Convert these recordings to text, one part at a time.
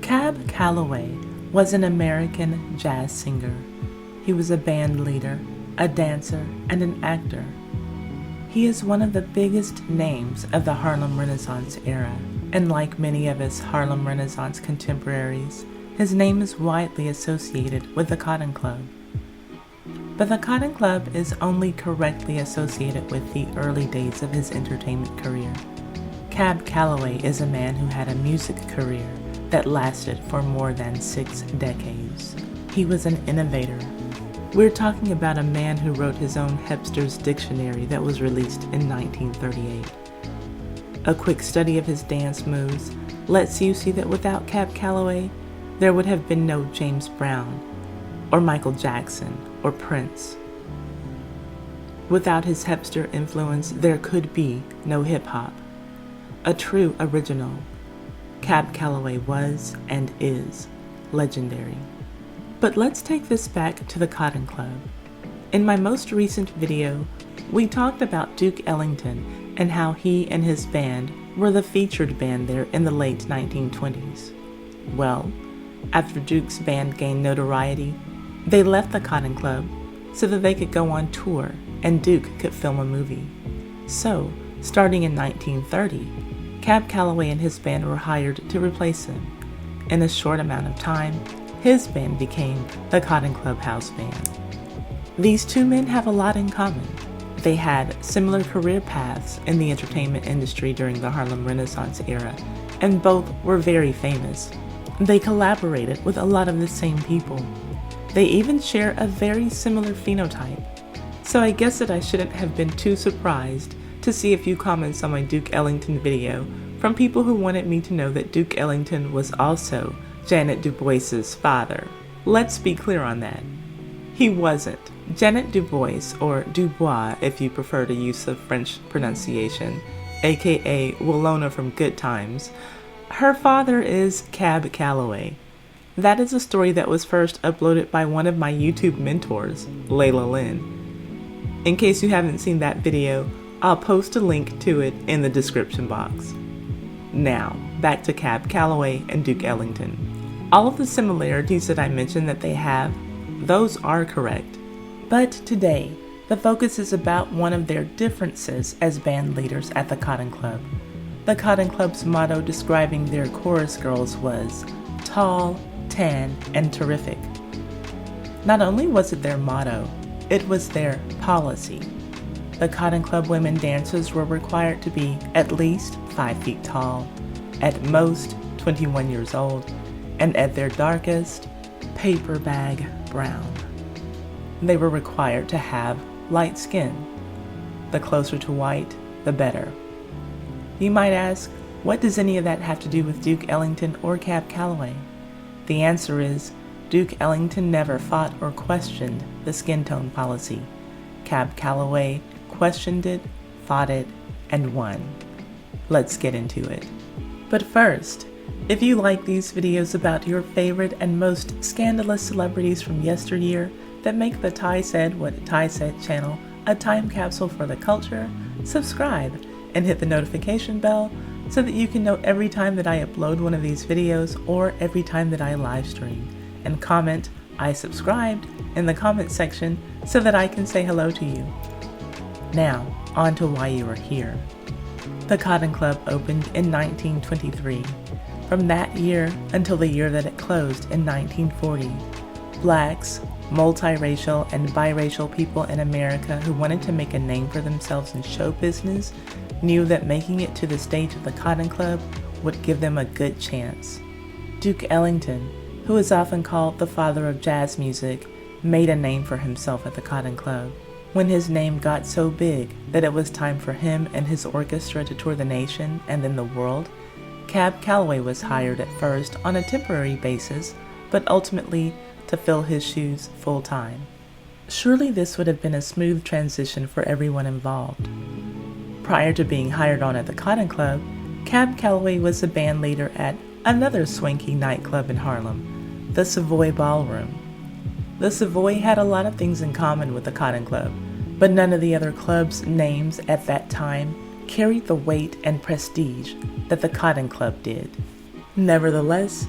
Cab Calloway was an American jazz singer. He was a band leader, a dancer, and an actor. He is one of the biggest names of the Harlem Renaissance era, and like many of his Harlem Renaissance contemporaries, his name is widely associated with the Cotton Club. But the Cotton Club is only correctly associated with the early days of his entertainment career. Cab Calloway is a man who had a music career that lasted for more than 6 decades. He was an innovator. We're talking about a man who wrote his own hepster's dictionary that was released in 1938. A quick study of his dance moves lets you see that without Cab Calloway, there would have been no James Brown, or Michael Jackson, or Prince. Without his hepster influence, there could be no hip-hop. A true original, Cab Calloway was and is legendary. But let's take this back to the Cotton Club. In my most recent video, we talked about Duke Ellington and how he and his band were the featured band there in the late 1920s. Well, after Duke's band gained notoriety, they left the Cotton Club so that they could go on tour and Duke could film a movie. So, starting in 1930, Cab Calloway and his band were hired to replace him. In a short amount of time, his band became the Cotton Club House Band. These two men have a lot in common. They had similar career paths in the entertainment industry during the Harlem Renaissance era, and both were very famous. They collaborated with a lot of the same people. They even share a very similar phenotype. So I guess that I shouldn't have been too surprised to see a few comments on my Duke Ellington video from people who wanted me to know that Duke Ellington was also Janet Du Bois's father. Let's be clear on that. He wasn't. Janet Du Bois, or Dubois if you prefer to use the French pronunciation, aka Willona from Good Times, her father is Cab Calloway. That is a story that was first uploaded by one of my YouTube mentors, Layla Lynn. In case you haven't seen that video, I'll post a link to it in the description box. Now, back to Cab Calloway and Duke Ellington. All of the similarities that I mentioned that they have, those are correct. But today, the focus is about one of their differences as band leaders at the Cotton Club. The Cotton Club's motto describing their chorus girls was, tall, tan, and terrific. Not only was it their motto, it was their policy. The Cotton Club women dancers were required to be at least 5 feet tall, at most 21 years old, and at their darkest, paper bag brown. They were required to have light skin. The closer to white, the better. You might ask, what does any of that have to do with Duke Ellington or Cab Calloway? The answer is, Duke Ellington never fought or questioned the skin tone policy. Cab Calloway questioned it, fought it, and won. Let's get into it. But first, if you like these videos about your favorite and most scandalous celebrities from yesteryear that make the Ty Said What Ty Said channel a time capsule for the culture, subscribe and hit the notification bell so that you can know every time that I upload one of these videos or every time that I live stream, and comment "I subscribed" in the comment section so that I can say hello to you. Now, on to why you are here. The Cotton Club opened in 1923. From that year until the year that it closed in 1940, blacks, multiracial, and biracial people in America who wanted to make a name for themselves in show business knew that making it to the stage of the Cotton Club would give them a good chance. Duke Ellington, who is often called the father of jazz music, made a name for himself at the Cotton Club. When his name got so big that it was time for him and his orchestra to tour the nation and then the world, Cab Calloway was hired at first on a temporary basis, but ultimately to fill his shoes full-time. Surely this would have been a smooth transition for everyone involved. Prior to being hired on at the Cotton Club, Cab Calloway was the band leader at another swanky nightclub in Harlem, the Savoy Ballroom. The Savoy had a lot of things in common with the Cotton Club, but none of the other clubs' names at that time carried the weight and prestige that the Cotton Club did. Nevertheless,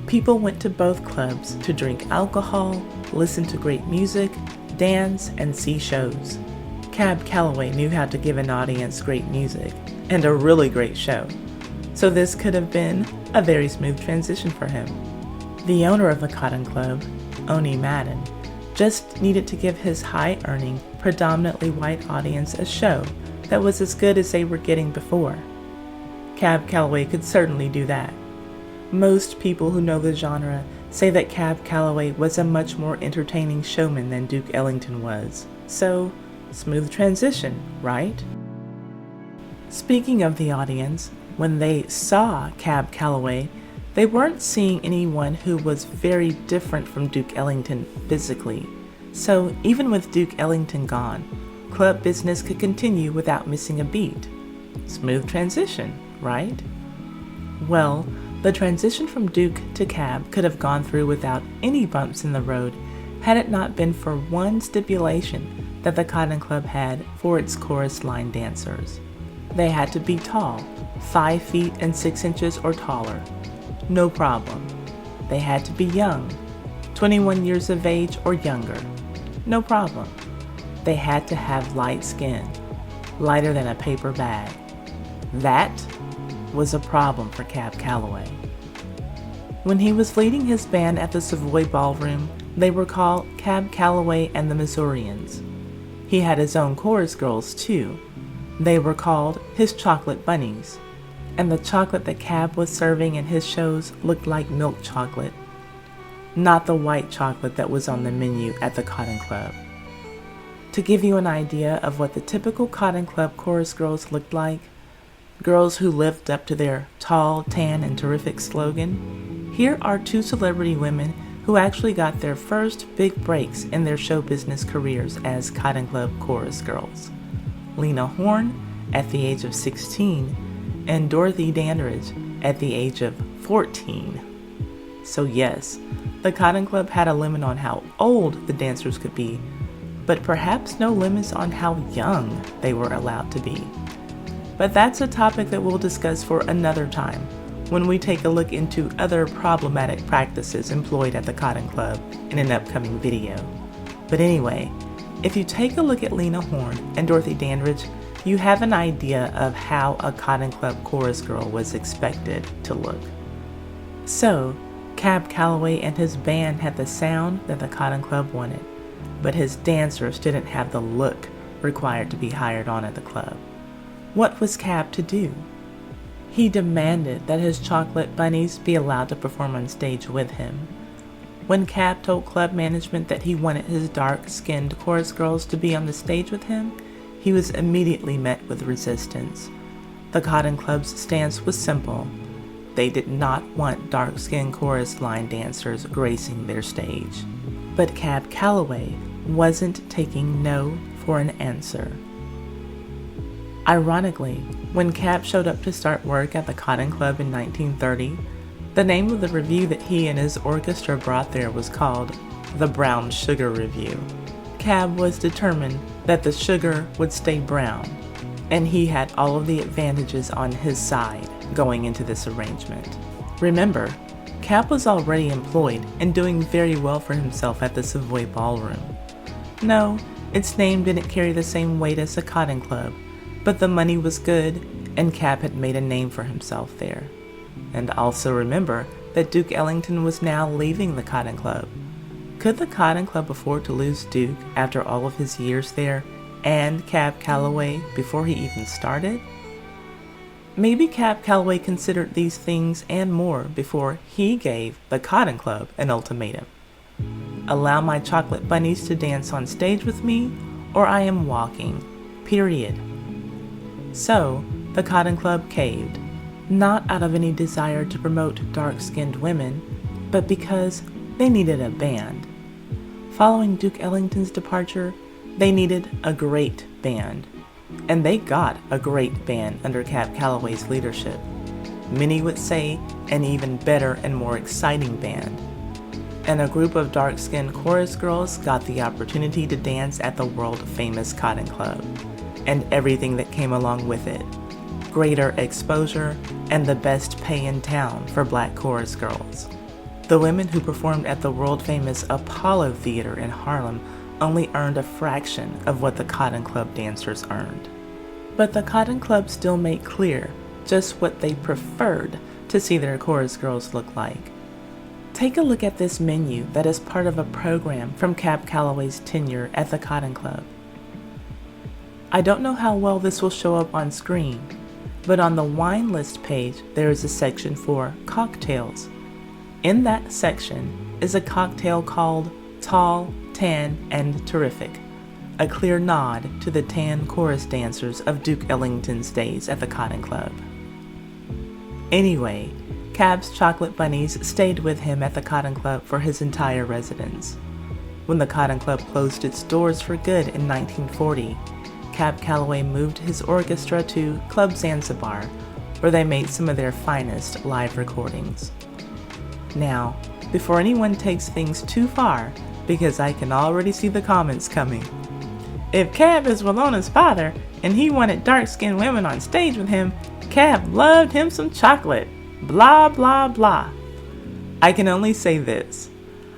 People went to both clubs to drink alcohol, listen to great music, dance, and see shows. Cab Calloway knew how to give an audience great music and a really great show, so this could have been a very smooth transition for him. The owner of the Cotton Club, Oni Madden, just needed to give his high-earning, predominantly white audience a show that was as good as they were getting before. Cab Calloway could certainly do that. Most people who know the genre say that Cab Calloway was a much more entertaining showman than Duke Ellington was. So, smooth transition, right? Speaking of the audience, when they saw Cab Calloway, they weren't seeing anyone who was very different from Duke Ellington physically. So, even with Duke Ellington gone, club business could continue without missing a beat. Smooth transition, right? Well, the transition from Duke to Cab could have gone through without any bumps in the road had it not been for one stipulation that the Cotton Club had for its chorus line dancers. They had to be tall, 5 feet and 6 inches or taller. No problem. They had to be young, 21 years of age or younger. No problem. They had to have light skin, lighter than a paper bag. That was a problem for Cab Calloway. When he was leading his band at the Savoy Ballroom, they were called Cab Calloway and the Missourians. He had his own chorus girls too. They were called his chocolate bunnies, and the chocolate that Cab was serving in his shows looked like milk chocolate, not the white chocolate that was on the menu at the Cotton Club. To give you an idea of what the typical Cotton Club chorus girls looked like, girls who lived up to their tall, tan, and terrific slogan, here are 2 celebrity women who actually got their first big breaks in their show business careers as Cotton Club chorus girls. Lena Horne at the age of 16 and Dorothy Dandridge at the age of 14. So yes, the Cotton Club had a limit on how old the dancers could be, but perhaps no limits on how young they were allowed to be. But that's a topic that we'll discuss for another time when we take a look into other problematic practices employed at the Cotton Club in an upcoming video. But anyway, if you take a look at Lena Horne and Dorothy Dandridge, you have an idea of how a Cotton Club chorus girl was expected to look. So, Cab Calloway and his band had the sound that the Cotton Club wanted, but his dancers didn't have the look required to be hired on at the club. What was Cab to do? He demanded that his chocolate bunnies be allowed to perform on stage with him. When Cab told club management that he wanted his dark-skinned chorus girls to be on the stage with him, he was immediately met with resistance. The Cotton Club's stance was simple. They did not want dark-skinned chorus line dancers gracing their stage. But Cab Calloway wasn't taking no for an answer. Ironically, when Cab showed up to start work at the Cotton Club in 1930, the name of the revue that he and his orchestra brought there was called the Brown Sugar Revue. Cab was determined that the sugar would stay brown, and he had all of the advantages on his side going into this arrangement. Remember, Cab was already employed and doing very well for himself at the Savoy Ballroom. No, its name didn't carry the same weight as the Cotton Club, but the money was good, and Cab had made a name for himself there. And also remember that Duke Ellington was now leaving the Cotton Club. Could the Cotton Club afford to lose Duke after all of his years there, and Cab Calloway before he even started? Maybe Cab Calloway considered these things and more before he gave the Cotton Club an ultimatum. Allow my chocolate bunnies to dance on stage with me, or I am walking. Period. So, the Cotton Club caved, not out of any desire to promote dark-skinned women, but because they needed a band. Following Duke Ellington's departure, they needed a great band. And they got a great band under Cab Calloway's leadership. Many would say an even better and more exciting band. And a group of dark-skinned chorus girls got the opportunity to dance at the world-famous Cotton Club, and everything that came along with it. Greater exposure and the best pay in town for black chorus girls. The women who performed at the world-famous Apollo Theater in Harlem only earned a fraction of what the Cotton Club dancers earned. But the Cotton Club still made clear just what they preferred to see their chorus girls look like. Take a look at this menu that is part of a program from Cab Calloway's tenure at the Cotton Club. I don't know how well this will show up on screen, but on the wine list page there is a section for cocktails. In that section is a cocktail called Tall, Tan, and Terrific, a clear nod to the tan chorus dancers of Duke Ellington's days at the Cotton Club. Anyway, Cab's chocolate bunnies stayed with him at the Cotton Club for his entire residence. When the Cotton Club closed its doors for good in 1940, Cab Calloway moved his orchestra to Club Zanzibar, where they made some of their finest live recordings. Now, before anyone takes things too far, because I can already see the comments coming. If Cab is Wallona's father, and he wanted dark-skinned women on stage with him, Cab loved him some chocolate. Blah, blah, blah. I can only say this.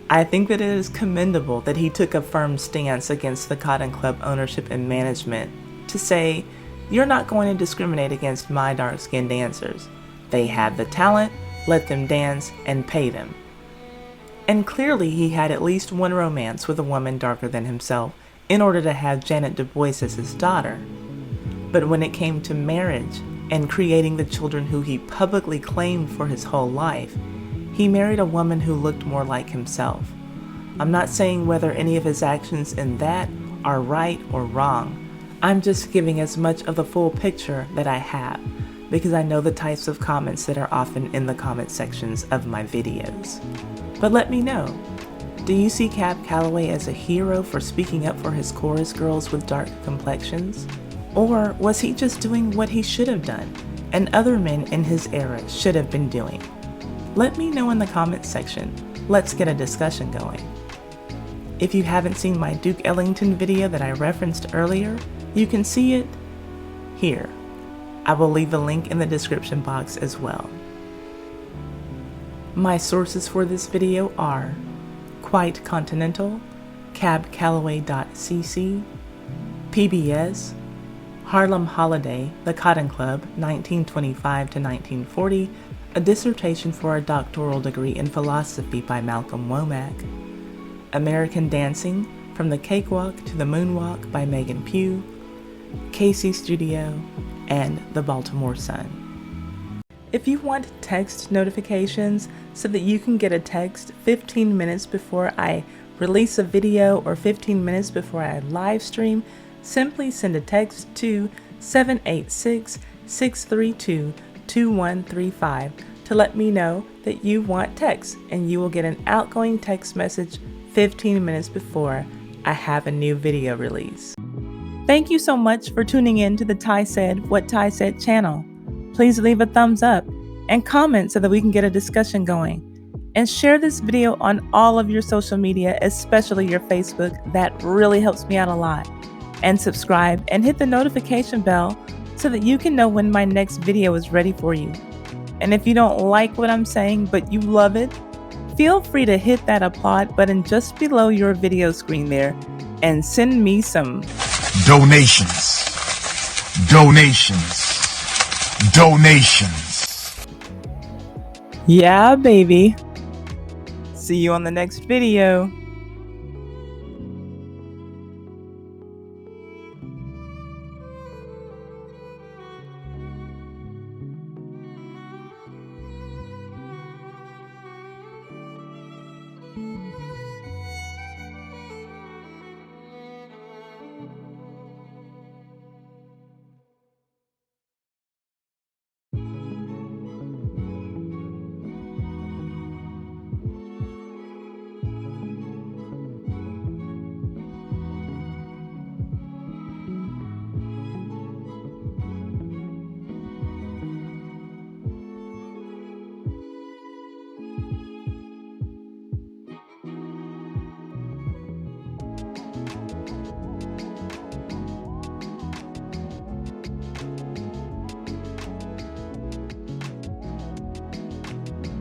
I think that it is commendable that he took a firm stance against the Cotton Club ownership and management to say, you're not going to discriminate against my dark-skinned dancers. They have the talent, let them dance, and pay them. And clearly he had at least one romance with a woman darker than himself in order to have Janet Du Bois as his daughter. But when it came to marriage and creating the children who he publicly claimed for his whole life, he married a woman who looked more like himself. I'm not saying whether any of his actions in that are right or wrong. I'm just giving as much of the full picture that I have, because I know the types of comments that are often in the comment sections of my videos. But let me know, do you see Cab Calloway as a hero for speaking up for his chorus girls with dark complexions? Or was he just doing what he should have done, and other men in his era should have been doing? Let me know in the comments section. Let's get a discussion going. If you haven't seen my Duke Ellington video that I referenced earlier, you can see it here. I will leave a link in the description box as well. My sources for this video are Quite Continental, cabcalloway.cc, PBS, Harlem Holiday, The Cotton Club, 1925 to 1940, a dissertation for a doctoral degree in philosophy by Malcolm Womack, American Dancing, From the Cakewalk to the Moonwalk by Megan Pugh, Casey Studio, and The Baltimore Sun. If you want text notifications so that you can get a text 15 minutes before I release a video or 15 minutes before I live stream, simply send a text to 786-632-2135 to let me know that you want text, and you will get an outgoing text message 15 minutes before I have a new video release. Thank you so much for tuning in to the Ty Said What Ty Said channel. Please leave a thumbs up and comment so that we can get a discussion going. And share this video on all of your social media, especially your Facebook. That really helps me out a lot. And subscribe and hit the notification bell so that you can know when my next video is ready for you. And if you don't like what I'm saying but you love it, feel free to hit that applaud button just below your video screen there and send me some donations. Yeah, baby. See you on the next video.